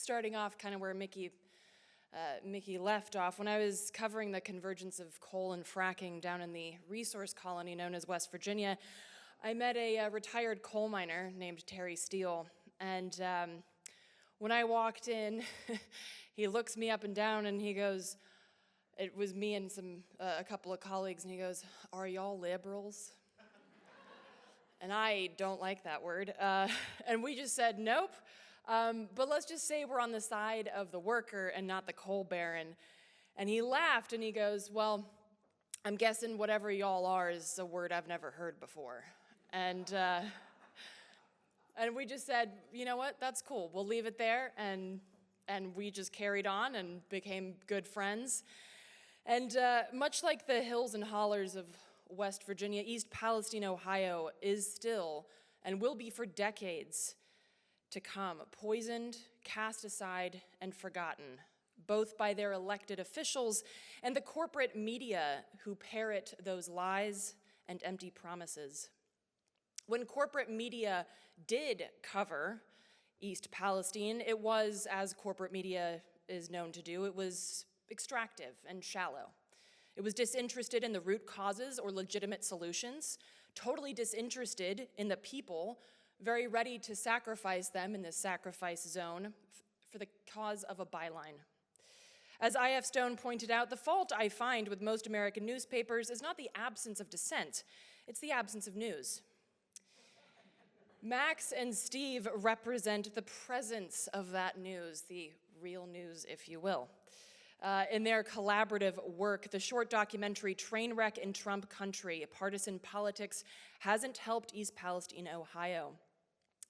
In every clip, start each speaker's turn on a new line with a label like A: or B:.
A: starting off kind of where Mickey left off. When I was covering the convergence of coal and fracking down in the resource colony known as West Virginia, I met a retired coal miner named Terry Steele. And when I walked in, he looks me up and down and he goes, it was me and a couple of colleagues, and he goes, "Are y'all liberals?" And I don't like that word. And we just said, nope. But let's just say we're on the side of the worker and not the coal baron. And he laughed and he goes, "Well, I'm guessing whatever y'all are is a word I've never heard before." And we just said, you know what, that's cool. We'll leave it there. And we just carried on and became good friends. And much like the hills and hollers of West Virginia, East Palestine, Ohio is still and will be for decades to come, poisoned, cast aside, and forgotten, both by their elected officials and the corporate media who parrot those lies and empty promises. When corporate media did cover East Palestine, it was, as corporate media is known to do, it was extractive and shallow. It was disinterested in the root causes or legitimate solutions, totally disinterested in the people, very ready to sacrifice them in the sacrifice zone for the cause of a byline. As I.F. Stone pointed out, the fault I find with most American newspapers is not the absence of dissent, it's the absence of news. Max and Steve represent the presence of that news, the real news, if you will. In their collaborative work, the short documentary Trainwreck in Trump Country, Partisan Politics Hasn't Helped East Palestine, Ohio.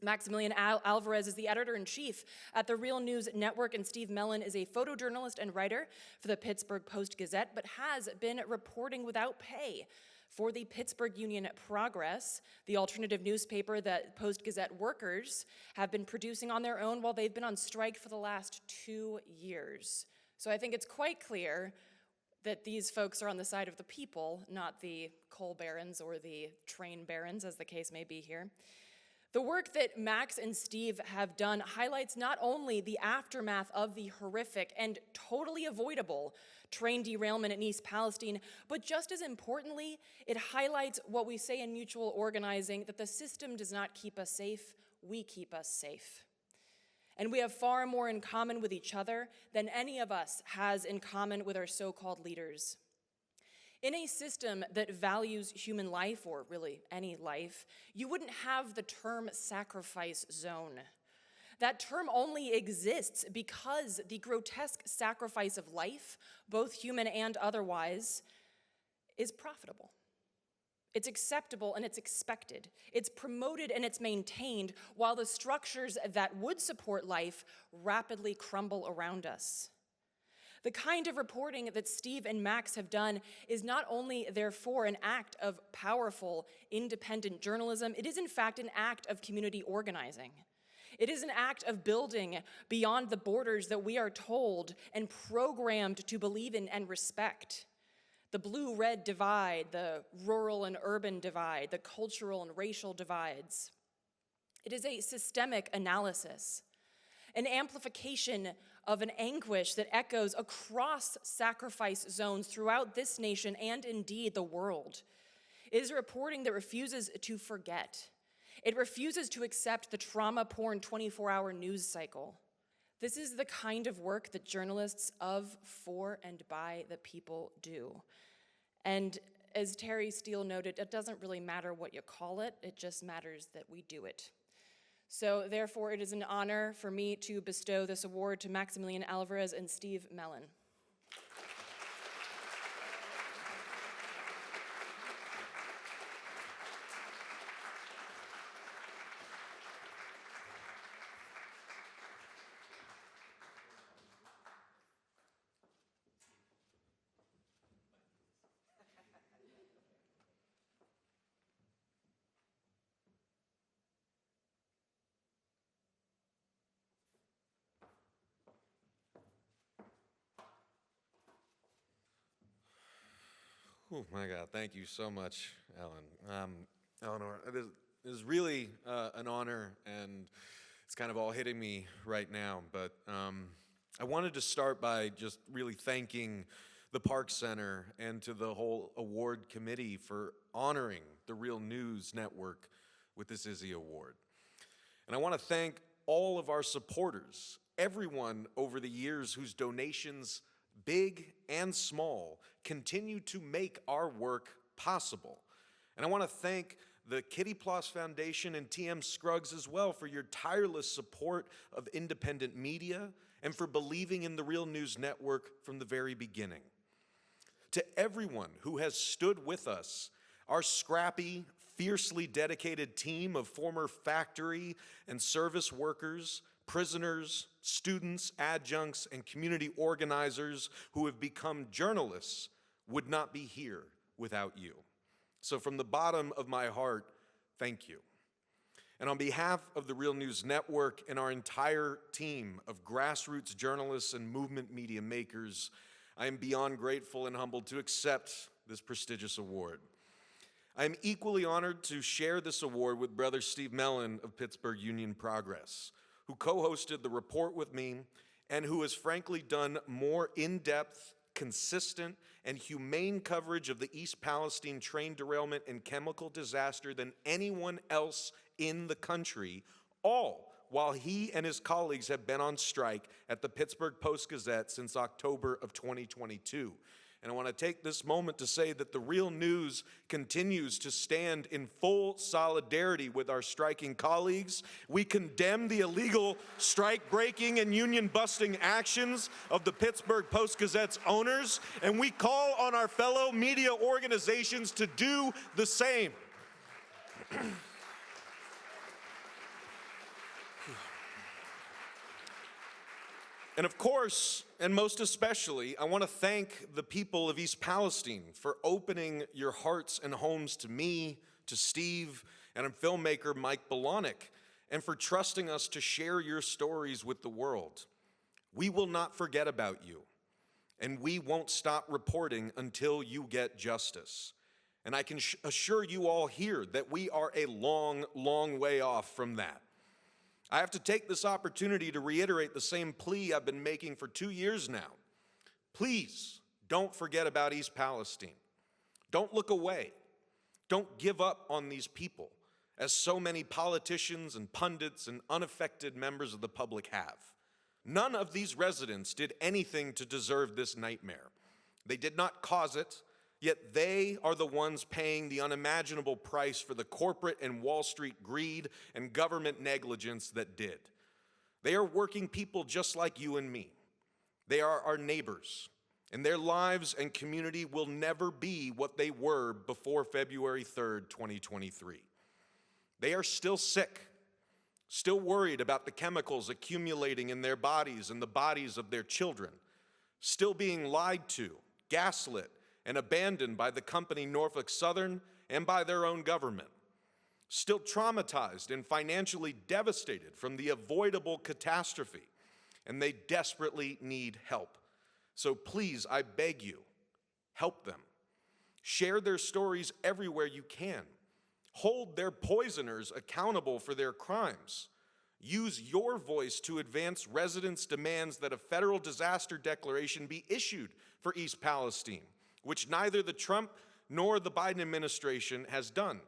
A: Maximillian Alvarez is the editor-in-chief at the Real News Network, and Steve Mellon is a photojournalist and writer for the Pittsburgh Post-Gazette, but has been reporting without pay for the Pittsburgh Union Progress, the alternative newspaper that Post-Gazette workers have been producing on their own while they've been on strike for the last 2 years. So I think it's quite clear that these folks are on the side of the people, not the coal barons or the train barons, as the case may be here. The work that Max and Steve have done highlights not only the aftermath of the horrific and totally avoidable train derailment in East Palestine, but just as importantly, it highlights what we say in mutual organizing, that the system does not keep us safe, we keep us safe. And we have far more in common with each other than any of us has in common with our so-called leaders. In a system that values human life, or really any life, you wouldn't have the term sacrifice zone. That term only exists because the grotesque sacrifice of life, both human and otherwise, is profitable. It's acceptable and it's expected. It's promoted and it's maintained while the structures that would support life rapidly crumble around us. The kind of reporting that Steve and Max have done is not only, therefore, an act of powerful, independent journalism, it is in fact an act of community organizing. It is an act of building beyond the borders that we are told and programmed to believe in and respect. The blue-red divide, the rural and urban divide, the cultural and racial divides. It is a systemic analysis, an amplification of an anguish that echoes across sacrifice zones throughout this nation and indeed the world. It is a reporting that refuses to forget. It refuses to accept the trauma-porn 24-hour news cycle. This is the kind of work that journalists of, for, and by the people do. And as Terry Steele noted, it doesn't really matter what you call it, it just matters that we do it. So therefore, it is an honor for me to bestow this award to Maximillian Alvarez and Steve Mellon.
B: Oh my God, thank you so much, Ellen. Eleanor, it is really an honor and It's kind of all hitting me right now, but I wanted to start by just really thanking the Park Center and to the whole award committee for honoring the Real News Network with this Izzy Award. And I want to thank all of our supporters, everyone over the years whose donations, big and small, continue to make our work possible. And I want to thank the Kitty Ploss Foundation and TM Scruggs as well for your tireless support of independent media and for believing in the Real News Network from the very beginning. To everyone who has stood with us, our scrappy, fiercely dedicated team of former factory and service workers, prisoners, students, adjuncts, and community organizers who have become journalists would not be here without you. So from the bottom of my heart, thank you. And on behalf of the Real News Network and our entire team of grassroots journalists and movement media makers, I am beyond grateful and humbled to accept this prestigious award. I am equally honored to share this award with Brother Steve Mellon of Pittsburgh Union Progress, who co-hosted the report with me and who has frankly done more in-depth, consistent, and humane coverage of the East Palestine train derailment and chemical disaster than anyone else in the country, all while he and his colleagues have been on strike at the Pittsburgh Post-Gazette since October of 2022. And I want to take this moment to say that the Real News continues to stand in full solidarity with our striking colleagues. We condemn the illegal strike-breaking and union-busting actions of the Pittsburgh Post-Gazette's owners, and we call on our fellow media organizations to do the same. And of course, and most especially, I want to thank the people of East Palestine for opening your hearts and homes to me, to Steve, and filmmaker Mike Bolanek, and for trusting us to share your stories with the world. We will not forget about you, and we won't stop reporting until you get justice. And I can assure you all here that we are a long, long way off from that. I have to take this opportunity to reiterate the same plea I've been making for 2 years now. Please don't forget about East Palestine. Don't look away. Don't give up on these people, as so many politicians and pundits and unaffected members of the public have. None of these residents did anything to deserve this nightmare. They did not cause it, yet they are the ones paying the unimaginable price for the corporate and Wall Street greed and government negligence that did. They are working people just like you and me. They are our neighbors, and their lives and community will never be what they were before February 3rd, 2023. They are still sick, still worried about the chemicals accumulating in their bodies and the bodies of their children, still being lied to, gaslit, and abandoned by the company Norfolk Southern and by their own government. Still traumatized and financially devastated from the avoidable catastrophe, and they desperately need help. So please, I beg you, help them. Share their stories everywhere you can. Hold their poisoners accountable for their crimes. Use your voice to advance residents' demands that a federal disaster declaration be issued for East Palestine, which neither the Trump nor the Biden administration has done.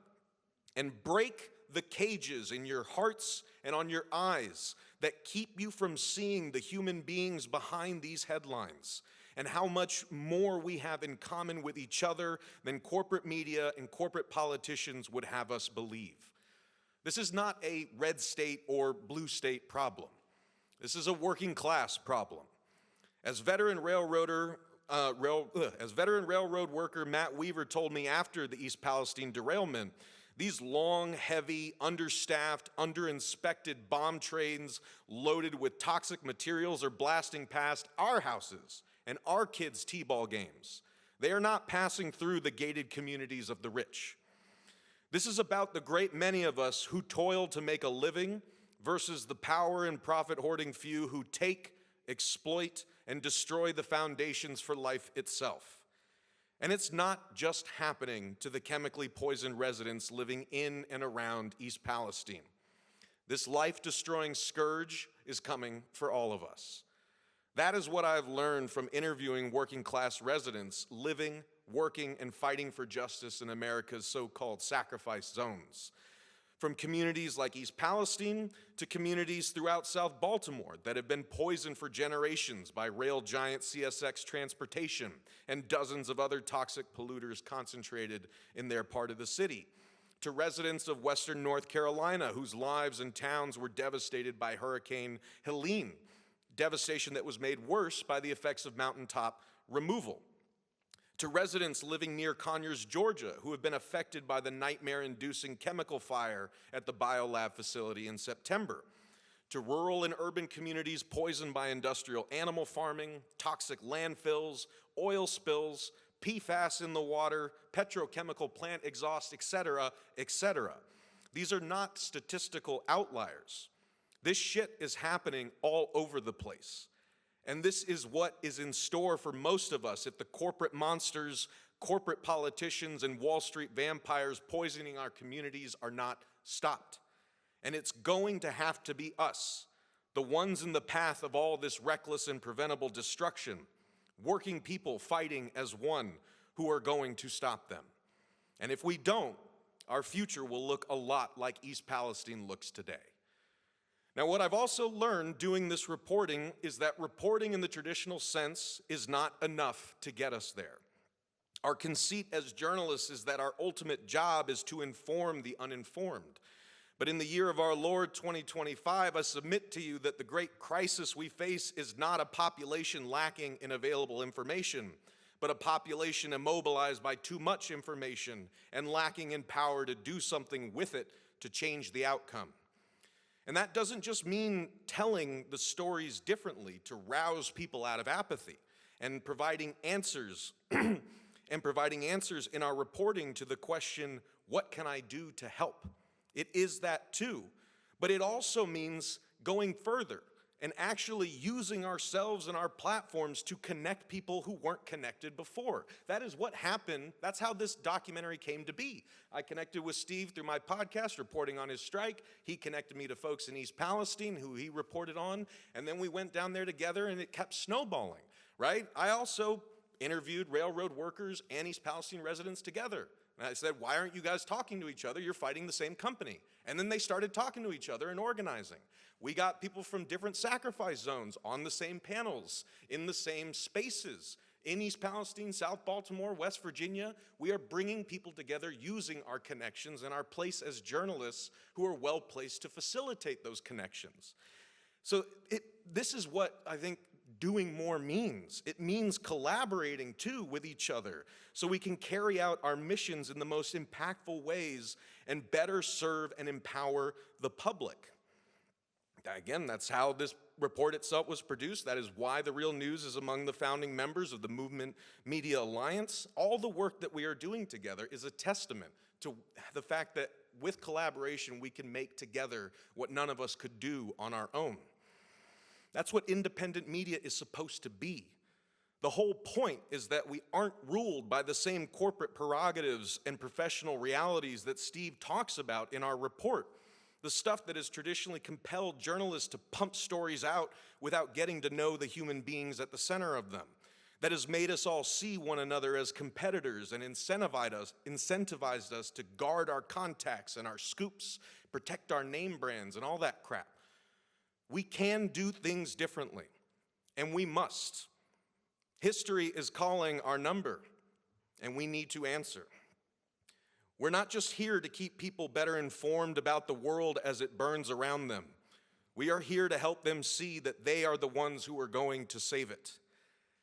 B: And break the cages in your hearts and on your eyes that keep you from seeing the human beings behind these headlines and how much more we have in common with each other than corporate media and corporate politicians would have us believe. This is not a red state or blue state problem. This is a working class problem. As veteran railroad worker Matt Weaver told me after the East Palestine derailment, these long, heavy, understaffed, underinspected bomb trains loaded with toxic materials are blasting past our houses and our kids' t-ball games. They are not passing through the gated communities of the rich. This is about the great many of us who toil to make a living versus the power and profit-hoarding few who take, exploit, and destroy the foundations for life itself. And it's not just happening to the chemically poisoned residents living in and around East Palestine. This life-destroying scourge is coming for all of us. That is what I've learned from interviewing working-class residents living, working, and fighting for justice in America's so-called sacrifice zones. From communities like East Palestine to communities throughout South Baltimore that have been poisoned for generations by rail giant CSX transportation and dozens of other toxic polluters concentrated in their part of the city. To residents of Western North Carolina whose lives and towns were devastated by Hurricane Helene, devastation that was made worse by the effects of mountaintop removal. To residents living near Conyers, Georgia, who have been affected by the nightmare-inducing chemical fire at the biolab facility in September. To rural and urban communities poisoned by industrial animal farming, toxic landfills, oil spills, PFAS in the water, petrochemical plant exhaust, etc., etc. These are not statistical outliers. This shit is happening all over the place. And this is what is in store for most of us if the corporate monsters, corporate politicians, and Wall Street vampires poisoning our communities are not stopped. And it's going to have to be us, the ones in the path of all this reckless and preventable destruction, working people fighting as one, who are going to stop them. And if we don't, our future will look a lot like East Palestine looks today. Now, what I've also learned doing this reporting is that reporting in the traditional sense is not enough to get us there. Our conceit as journalists is that our ultimate job is to inform the uninformed. But in the year of our Lord 2025, I submit to you that the great crisis we face is not a population lacking in available information, but a population immobilized by too much information and lacking in power to do something with it to change the outcome. And that doesn't just mean telling the stories differently to rouse people out of apathy and providing answers in our reporting to the question, what can I do to help? It is that too, but it also means going further and actually using ourselves and our platforms to connect people who weren't connected before. That is what happened. That's how this documentary came to be. I connected with Steve through my podcast, reporting on his strike. He connected me to folks in East Palestine who he reported on, and then we went down there together and it kept snowballing, right? I also interviewed railroad workers and East Palestine residents together. And I said, why aren't you guys talking to each other? You're fighting the same company. And then they started talking to each other and organizing. We got people from different sacrifice zones on the same panels, in the same spaces. In East Palestine, South Baltimore, West Virginia, we are bringing people together using our connections and our place as journalists who are well placed to facilitate those connections. So this is what I think doing more means. It means collaborating too with each other so we can carry out our missions in the most impactful ways and better serve and empower the public. Again, that's how this report itself was produced. That is why The Real News is among the founding members of the Movement Media Alliance. All the work that we are doing together is a testament to the fact that with collaboration we can make together what none of us could do on our own. That's what independent media is supposed to be. The whole point is that we aren't ruled by the same corporate prerogatives and professional realities that Steve talks about in our report. The stuff that has traditionally compelled journalists to pump stories out without getting to know the human beings at the center of them. That has made us all see one another as competitors and incentivized us to guard our contacts and our scoops, protect our name brands and all that crap. We can do things differently, and we must. History is calling our number, and we need to answer. We're not just here to keep people better informed about the world as it burns around them. We are here to help them see that they are the ones who are going to save it.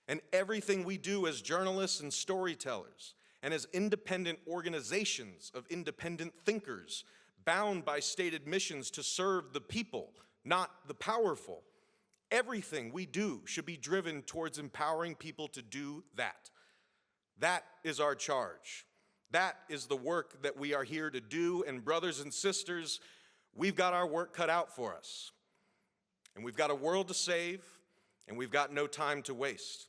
B: And everything we do as journalists and storytellers, and as independent organizations of independent thinkers, bound by stated missions to serve the people, not the powerful, everything we do should be driven towards empowering people to do that. That is our charge. That is the work that we are here to do, and brothers and sisters, we've got our work cut out for us. And we've got a world to save, and we've got no time to waste.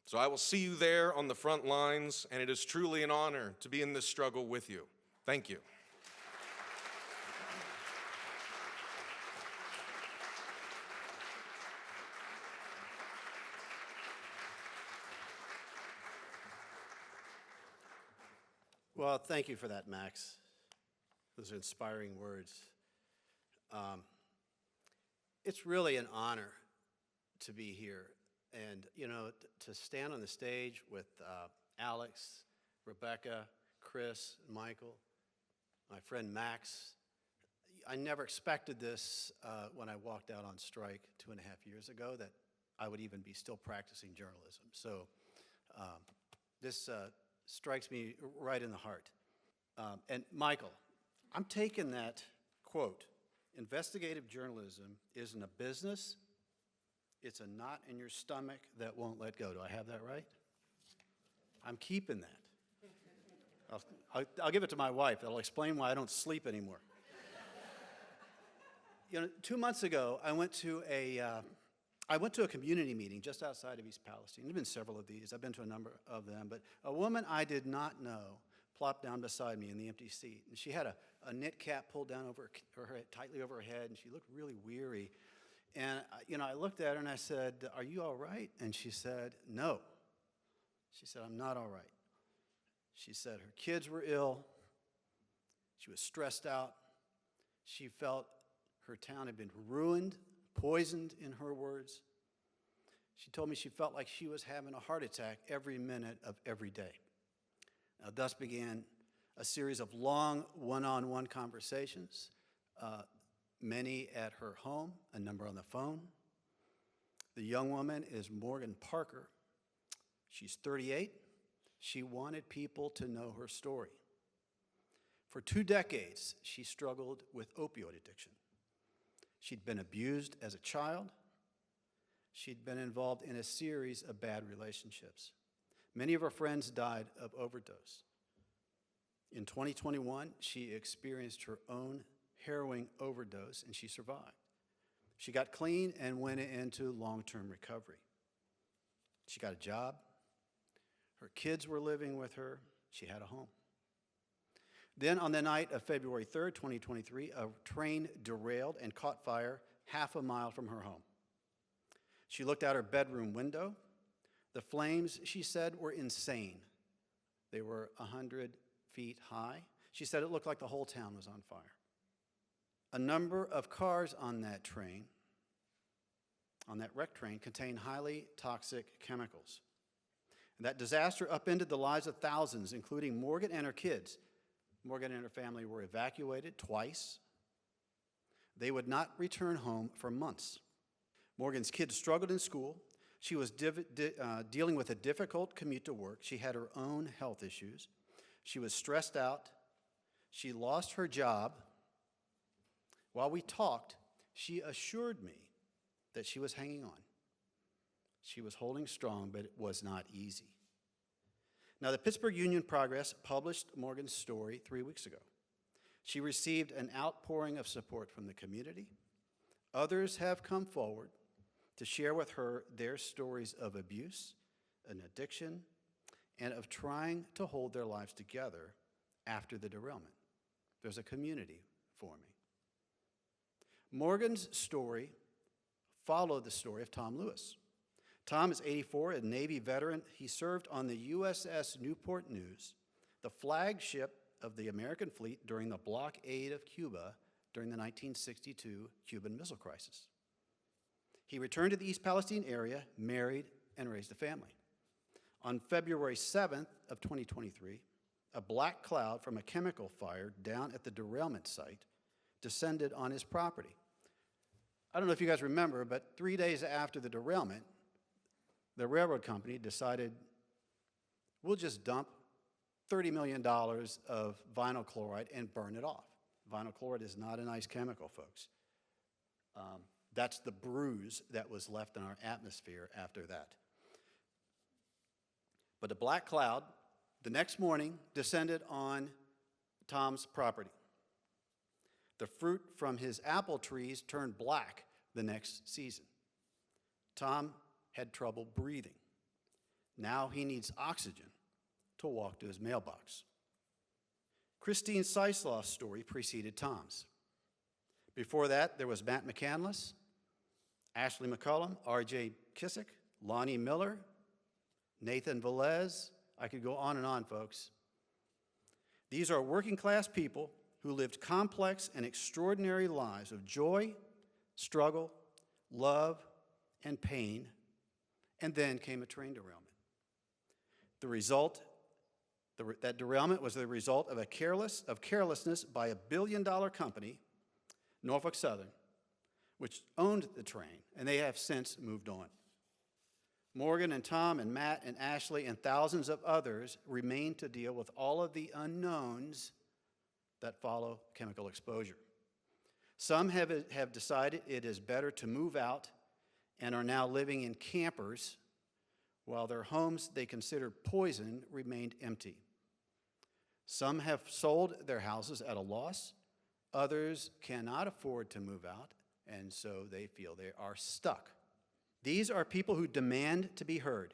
B: So I will see you there on the front lines, and it is truly an honor to be in this struggle with you. Thank you.
C: Well, thank you for that, Max. Those are inspiring words. It's really an honor to be here and, to stand on the stage with Alex, Rebecca, Chris, Michael, my friend Max. I never expected this when I walked out on strike 2.5 years ago, that I would even be still practicing journalism. So this strikes me right in the heart. And Michael, I'm taking that quote, investigative journalism isn't a business, it's a knot in your stomach that won't let go. Do I have that right? I'm keeping that. I'll give it to my wife. That'll explain why I don't sleep anymore. 2 months ago, I went to a community meeting just outside of East Palestine. There have been several of these. I've been to a number of them. But a woman I did not know plopped down beside me in the empty seat. And she had a knit cap pulled down over her head, tightly over her head, and she looked really weary. And I looked at her and I said, "Are you all right?" And she said, "No." She said, "I'm not all right." She said her kids were ill. She was stressed out. She felt her town had been ruined, poisoned, in her words. She told me she felt like she was having a heart attack every minute of every day. Now, thus began a series of long one-on-one conversations, many at her home, a number on the phone. The young woman is Morgan Parker. She's 38. She wanted people to know her story. For 2 decades, she struggled with opioid addiction. She'd been abused as a child. She'd been involved in a series of bad relationships. Many of her friends died of overdose. In 2021, she experienced her own harrowing overdose, and she survived. She got clean and went into long-term recovery. She got a job. Her kids were living with her. She had a home. Then on the night of February 3rd, 2023, a train derailed and caught fire half a mile from her home. She looked out her bedroom window. The flames, she said, were insane. They were 100 feet high. She said it looked like the whole town was on fire. A number of cars on that train, on that wrecked train, contained highly toxic chemicals. And that disaster upended the lives of thousands, including Morgan and her kids. Morgan and her family were evacuated twice. They would not return home for months. Morgan's kids struggled in school. She was dealing with a difficult commute to work. She had her own health issues. She was stressed out. She lost her job. While we talked, she assured me that she was hanging on. She was holding strong, but it was not easy. Now, the Pittsburgh Union-Progress published Morgan's story 3 weeks ago. She received an outpouring of support from the community. Others have come forward to share with her their stories of abuse, an addiction, and of trying to hold their lives together after the derailment. There's a community forming. Morgan's story followed the story of Tom Lewis. Tom is 84, a Navy veteran. He served on the USS Newport News, the flagship of the American fleet during the blockade of Cuba during the 1962 Cuban Missile Crisis. He returned to the East Palestine area, married, and raised a family. On February 7th of 2023, a black cloud from a chemical fire down at the derailment site descended on his property. I don't know if you guys remember, but 3 days after the derailment, the railroad company decided, we'll just dump $30 million of vinyl chloride and burn it off. Vinyl chloride is not a nice chemical, folks. That's the bruise that was left in our atmosphere after that. But a black cloud, the next morning, descended on Tom's property. The fruit from his apple trees turned black the next season. Tom had trouble breathing. Now he needs oxygen to walk to his mailbox. Christine Seislow's story preceded Tom's. Before that, there was Matt McCandless, Ashley McCullum, R.J. Kissick, Lonnie Miller, Nathan Velez. I could go on and on, folks. These are working class people who lived complex and extraordinary lives of joy, struggle, love, and pain, and then came a train derailment. That derailment was the result of carelessness by a billion-dollar company, Norfolk Southern, which owned the train, and they have since moved on. Morgan and Tom and Matt and Ashley and thousands of others remain to deal with all of the unknowns that follow chemical exposure. Some have decided it is better to move out and are now living in campers, while their homes they considered poison remained empty. Some have sold their houses at a loss. Others cannot afford to move out, and so they feel they are stuck. These are people who demand to be heard.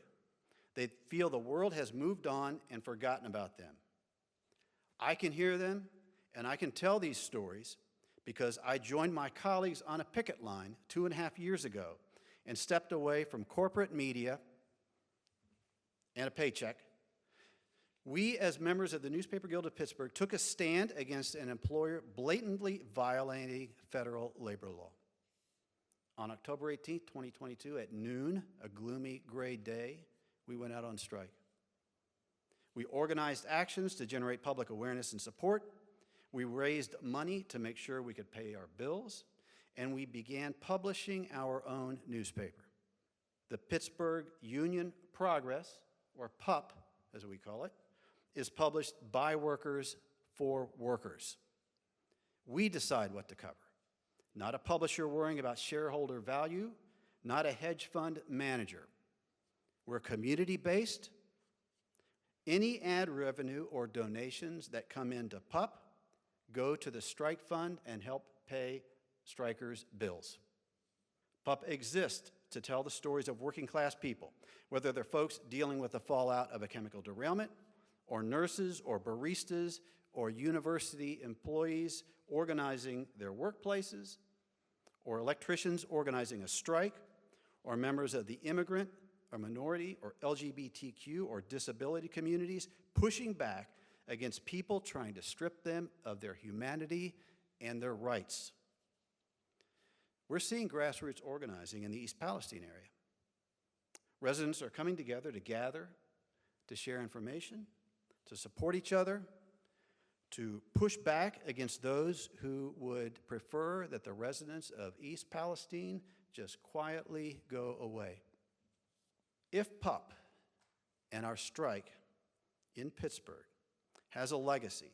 C: They feel the world has moved on and forgotten about them. I can hear them, and I can tell these stories because I joined my colleagues on a picket line 2.5 years ago and stepped away from corporate media and a paycheck. We, as members of the Newspaper Guild of Pittsburgh, took a stand against an employer blatantly violating federal labor law. On October 18, 2022, at noon, a gloomy gray day, we went out on strike. We organized actions to generate public awareness and support. We raised money to make sure we could pay our bills, and we began publishing our own newspaper. The Pittsburgh Union Progress, or PUP, as we call it, is published by workers for workers. We decide what to cover, not a publisher worrying about shareholder value, not a hedge fund manager. We're community-based. Any ad revenue or donations that come into PUP go to the strike fund and help pay strikers' bills. PUP exists to tell the stories of working class people, whether they're folks dealing with the fallout of a chemical derailment, or nurses, or baristas, or university employees organizing their workplaces, or electricians organizing a strike, or members of the immigrant, or minority, or LGBTQ, or disability communities pushing back against people trying to strip them of their humanity and their rights. We're seeing grassroots organizing in the East Palestine area. Residents are coming together to gather, to share information, to support each other, to push back against those who would prefer that the residents of East Palestine just quietly go away. If PUP and our strike in Pittsburgh has a legacy,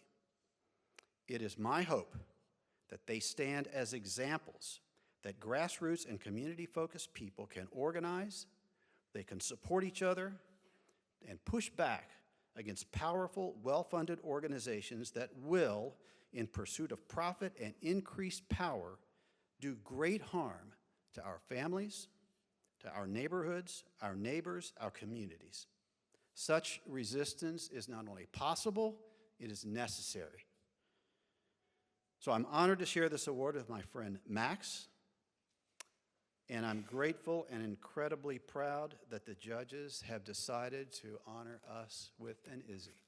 C: it is my hope that they stand as examples that grassroots and community-focused people can organize, they can support each other, and push back against powerful, well-funded organizations that will, in pursuit of profit and increased power, do great harm to our families, to our neighborhoods, our neighbors, our communities. Such resistance is not only possible, it is necessary. So I'm honored to share this award with my friend Max, and I'm grateful and incredibly proud that the judges have decided to honor us with an Izzy.